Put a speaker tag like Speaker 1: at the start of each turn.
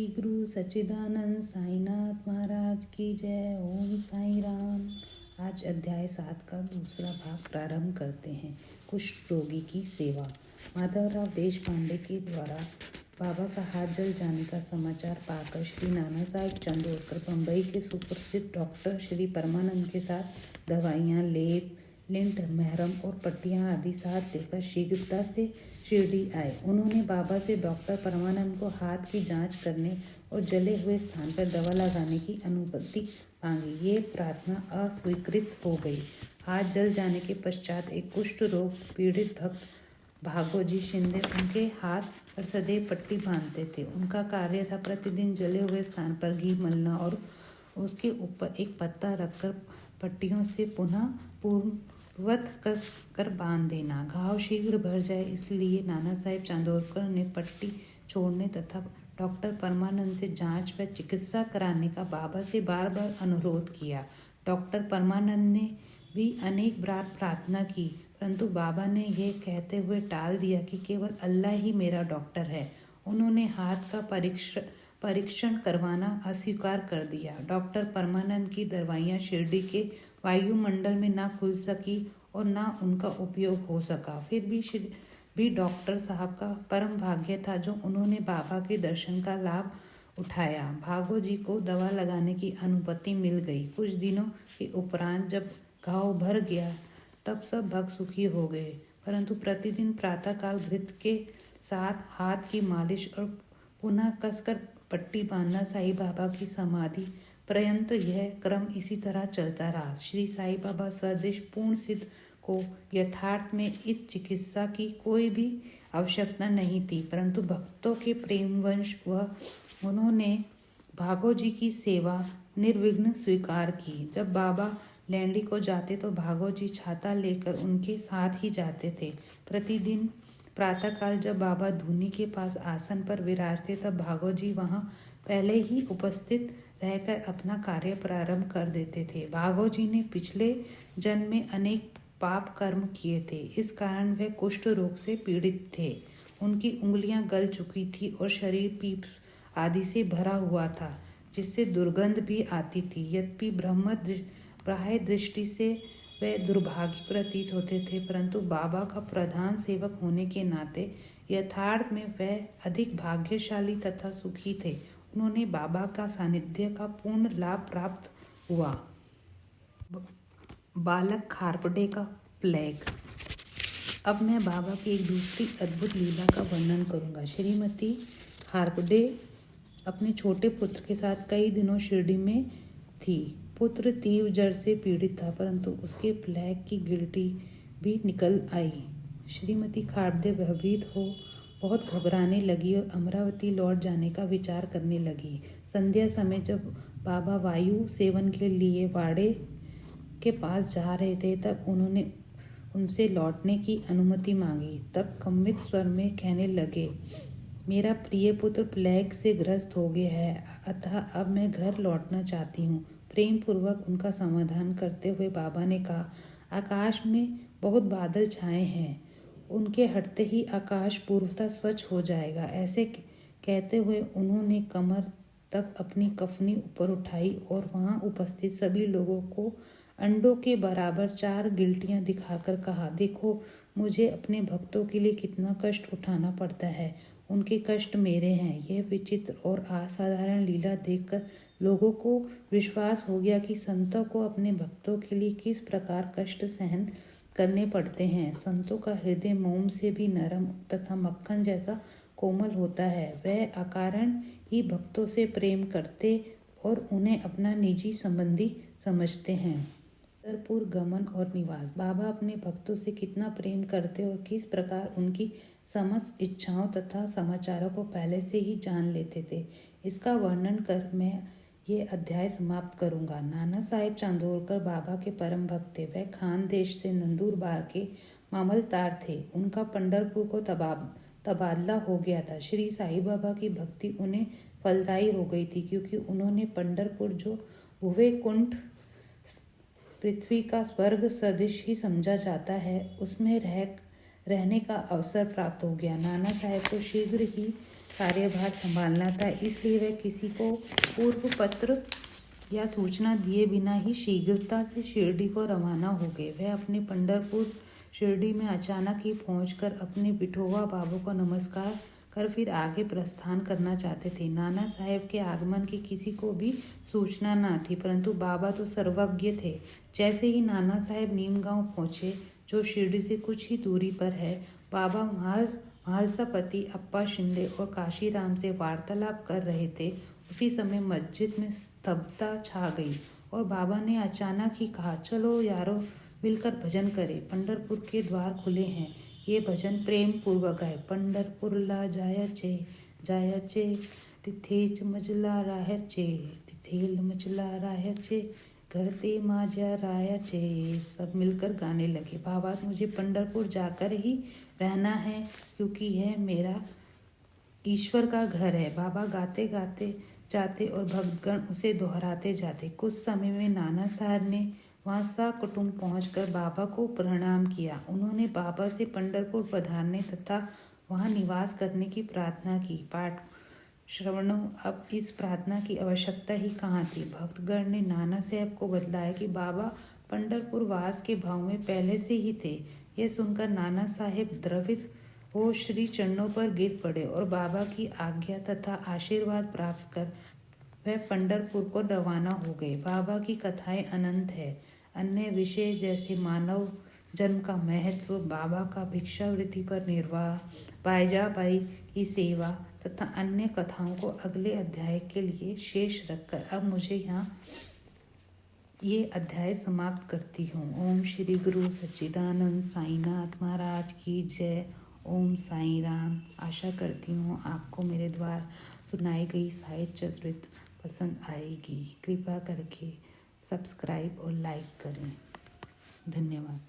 Speaker 1: गुरु सच्चिदानंद साईनाथ महाराज की जय। ओम साई राम। आज अध्याय 7 का दूसरा भाग प्रारंभ करते हैं। कुष्ठ रोगी की सेवा। माधवराव देशपांडे के द्वारा बाबा का हाथ जल जाने का समाचार पाकर श्री नाना साहब चंदोरकर बम्बई के सुप्रसिद्ध डॉक्टर श्री परमानंद के साथ दवाइयाँ, लेप, लिंट, महरम और पट्टियाँ आदि साथ लेकर शीघ्रता से शिरडी आए। उन्होंने बाबा से डॉक्टर परमानंद को हाथ की जांच करने और जले हुए स्थान पर दवा लगाने की अनुमति मांगी। ये प्रार्थना अस्वीकृत हो गई। हाथ जल जाने के पश्चात एक कुष्ठ रोग पीड़ित भक्त भागोजी शिंदे उनके हाथ पर सदैव पट्टी बांधते थे। उनका कार्य था प्रतिदिन जले हुए स्थान पर घी मलना और उसके ऊपर एक पत्ता रखकर पट्टियों से पुनः पूर्ववत कस कर बांध देना। घाव शीघ्र भर जाए इसलिए नाना साहेब चांदोरकर ने पट्टी छोड़ने तथा डॉक्टर परमानंद से जांच व चिकित्सा कराने का बाबा से बार बार अनुरोध किया। डॉक्टर परमानंद ने भी अनेक बार प्रार्थना की, परंतु बाबा ने यह कहते हुए टाल दिया कि केवल अल्लाह ही मेरा डॉक्टर है। उन्होंने हाथ का परीक्षण करवाना अस्वीकार कर दिया। डॉक्टर परमानंद की दवाइयाँ शिरडी के वायुमंडल में ना खुल सकी और ना उनका उपयोग हो सका। फिर भी डॉक्टर साहब का परम भाग्य था जो उन्होंने बाबा के दर्शन का लाभ उठाया। भागो जी को दवा लगाने की अनुमति मिल गई। कुछ दिनों के उपरांत जब घाव भर गया तब सब भक्त सुखी हो गए, परंतु प्रतिदिन प्रातःकाल घृत के साथ हाथ की मालिश और पुनः कसकर पट्टी बांधना साईं बाबा की समाधि पर्यंत यह क्रम इसी तरह चलता रहा। श्री साईं बाबा सदृश पूर्ण सिद्ध को यथार्थ में इस चिकित्सा की कोई भी आवश्यकता नहीं थी, परंतु भक्तों के प्रेमवश उन्होंने भागो जी की सेवा निर्विघ्न स्वीकार की। जब बाबा लैंडी को जाते तो भागो जी छाता लेकर उनके साथ ही जाते थे। प्रतिदिन प्रातःकाल जब बाबा धूनी के पास आसन पर विराजते तब भागो जी वहाँ पहले ही उपस्थित रहकर अपना कार्य प्रारंभ कर देते थे। भागो जी ने पिछले जन्म में अनेक पाप कर्म किए थे, इस कारण वे कुष्ठ रोग से पीड़ित थे। उनकी उंगलियां गल चुकी थी और शरीर पीप आदि से भरा हुआ था, जिससे दुर्गंध भी आती थी। यद्यपि बाह्य दृष्टि से वे दुर्भागी प्रतीत होते थे, परंतु बाबा का प्रधान सेवक होने के नाते यथार्थ में वे अधिक भाग्यशाली तथा सुखी थे। उन्होंने बाबा का सानिध्य का पूर्ण लाभ प्राप्त हुआ। बालक खारपड़े का प्लेग। अब मैं बाबा की एक दूसरी अद्भुत लीला का वर्णन करूंगा। श्रीमती खारपड़े अपने छोटे पुत्र के साथ कई दिनों शिरडी में थी। पुत्र तीव्र जर से पीड़ित था, परंतु उसके प्लेग की गिल्टी भी निकल आई। श्रीमती खारपड़े भयभीत हो बहुत घबराने लगी और अमरावती लौट जाने का विचार करने लगी। संध्या समय जब बाबा वायु सेवन के लिए वाड़े के पास जा रहे थे तब उन्होंने उनसे लौटने की अनुमति मांगी। तब कंबित स्वर में कहने लगे, मेरा प्रिय पुत्र प्लेग से ग्रस्त हो गया है, अतः अब मैं घर लौटना चाहती हूँ। प्रेम पूर्वक उनका समाधान करते हुए बाबा ने कहा, आकाश में बहुत बादल छाए हैं, उनके हटते ही आकाश पूर्वतः स्वच्छ हो जाएगा। ऐसे कहते हुए उन्होंने कमर तक अपनी कफनी ऊपर उठाई और वहां उपस्थित सभी लोगों को अंडों के बराबर 4 गिल्टियां दिखाकर कहा, देखो मुझे अपने भक्तों के लिए कितना कष्ट उठाना पड़ता है, उनके कष्ट मेरे हैं। यह विचित्र और असाधारण लीला देखकर लोगों को विश्वास हो गया कि संतों को अपने भक्तों के लिए किस प्रकार कष्ट सहन करने पड़ते हैं। संतों का हृदय मोम से भी नरम तथा मक्खन जैसा कोमल होता है। वह अकारण ही भक्तों से प्रेम करते और उन्हें अपना निजी संबंधी समझते हैं। पंढरपुर गमन और निवास। बाबा अपने भक्तों से कितना प्रेम करते और किस प्रकार उनकी समस्त इच्छाओं तथा समाचारों को पहले से ही जान लेते थे, इसका वर्णन कर मैं ये अध्याय समाप्त करूंगा। नाना साहेब चांदोरकर बाबा के परम भक्त थे। वह खान देश से नंदुरबार के मामलतार थे। उनका पंढरपुर को तबादला हो गया था। श्री साईं बाबा की भक्ति उन्हें फलदायी हो गई थी, क्योंकि उन्होंने पंढरपुर जो भुवैकुंठ पृथ्वी का स्वर्ग सदृश ही समझा जाता है, उसमें रहने का अवसर प्राप्त हो गया। नाना साहेब को शीघ्र ही कार्यभार संभालना था, इसलिए वह किसी को पूर्व पत्र या सूचना दिए बिना ही शीघ्रता से शिरडी को रवाना हो गए। वह अपने पंढरपुर शिरडी में अचानक ही पहुंचकर अपने विठोबा बाबू को नमस्कार कर फिर आगे प्रस्थान करना चाहते थे। नाना साहेब के आगमन की किसी को भी सूचना न थी, परंतु बाबा तो सर्वज्ञ थे। जैसे ही नाना साहेब नीमगांव पहुंचे, जो शिरडी से कुछ ही दूरी पर है, बाबा महालसापति अप्पा शिंदे और काशीराम से वार्तालाप कर रहे थे। उसी समय मस्जिद में स्तब्धता छा गई और बाबा ने अचानक ही कहा, चलो यारो, मिलकर भजन करें। पंढरपुर के द्वार खुले हैं। ये भजन प्रेम पूर्वक गाए। पंढरपूरला जायचे तिथेच मजला राहायचे, तिथेल मजला राहायचे, घरते माझ्या रायाचे। सब मिलकर गाने लगे। बाबा, मुझे पंढरपुर जाकर ही रहना है, क्योंकि यह मेरा ईश्वर का घर है। बाबा गाते गाते जाते और भक्तगण उसे दोहराते जाते। कुछ समय में नाना साहब ने वहाँ सकुटुंब पहुंचकर बाबा को प्रणाम किया। उन्होंने बाबा से पंढरपुर पधारने तथा वहाँ निवास करने की प्रार्थना की। पाठ श्रवणों, अब इस प्रार्थना की आवश्यकता ही कहाँ थी। भक्तगण ने नाना साहब को बतलाया कि बाबा पंढरपुर वास के भाव में पहले से ही थे। यह सुनकर नाना साहेब द्रवित हो श्री चरणों पर गिर पड़े और बाबा की आज्ञा तथा आशीर्वाद प्राप्त कर वह पंढरपुर को रवाना हो गए। बाबा की कथाएं अनंत है। अन्य विषय जैसे मानव जन्म का महत्व, बाबा का भिक्षावृत्ति पर निर्वाह, बाईजाबाई की सेवा तथा अन्य कथाओं को अगले अध्याय के लिए शेष रखकर अब मुझे यहाँ ये अध्याय समाप्त करती हूँ। ओम श्री गुरु सच्चिदानंद साईनाथ महाराज की जय। ओम साई राम। आशा करती हूँ आपको मेरे द्वारा सुनाई गई साहित्य चरित्र पसंद आएगी। कृपया करके सब्सक्राइब और लाइक करें। धन्यवाद।